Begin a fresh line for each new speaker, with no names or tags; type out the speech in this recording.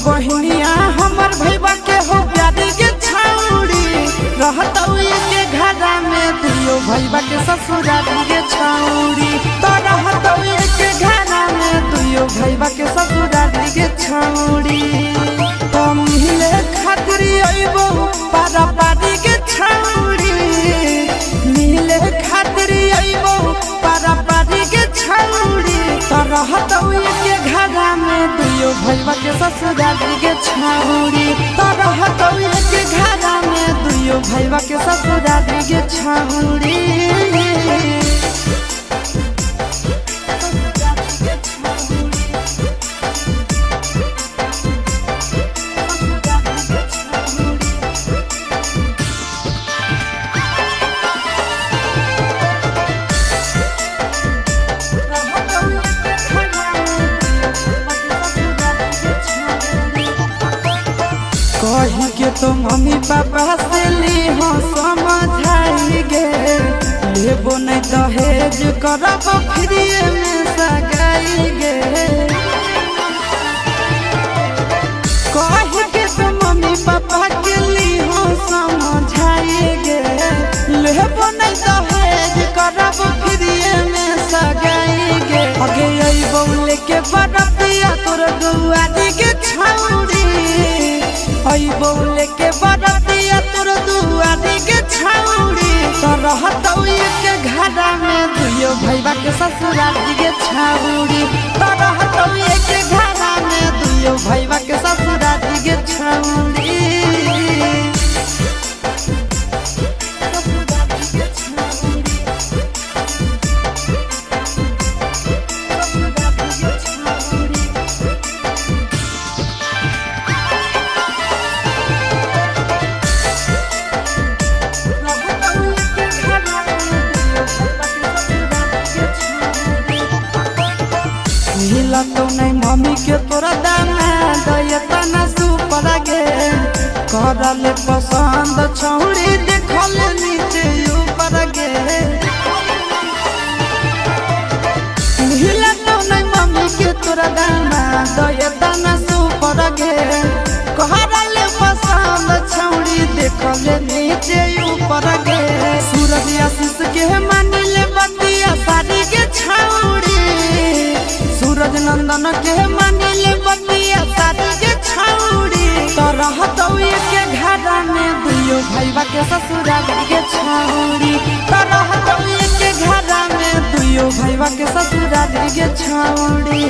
बहनिया हमर भैया के हो प्यारी के छौड़ी रहत के घरा में दुइयो भैया के ससुरारी के छौड़ी तो रहत के घरा में दुइयो भैया के ससुरारी के छौड़ी तो मिले खातिर अइबो पारा पारी के छौड़ी मिले खातिर अइबो पारा पारी के छौड़ी तो रहत के घरा में दुइयो भैया के ससुरारी के छौड़ी तो रहत के घरा में दुइयो भैया के ससुरारी के छौड़ी कही के तो मम्मी पापा से ली हो समझाई गे लेबो नहीं दहेज करब फ्री में सगाई गे कही के तो मम्मी पापा के ली हो समझाई गे लेबो नहीं दहेज करब फ्री में सगाई गे आगे अइबो लेके बरतिया तोर दुआरी के छौड़ी अइबो लेके बरतिया तोर दुआरी के छौड़ी तो रहत के घरा में दुइयो भैया के ससुरारी के छौड़ी तो रहत के घरा में दुइयो भैया के ससुरारी के छौड़ी मिला तो नहीं मम्मी के तोरा दाना दयता ना सुपर गे करले पसंद छौड़ी देखल नीचे ऊपर गे मिला तो नहीं मम्मी के तोरा दाना दयता ना सुपर गे करले पसंद छौड़ी देखल नीचे ऊपर गे सूरज आशीष के मानिले बतिया सारी के छौड़ी सूरज नंदन के मानिले बतिया सारी के छौड़ी तो रहत के घरा में दुइयो भैया के ससुरारी के छौड़ी तो रहत के घरा में दुइयो भैया के ससुरारी के छौड़ी।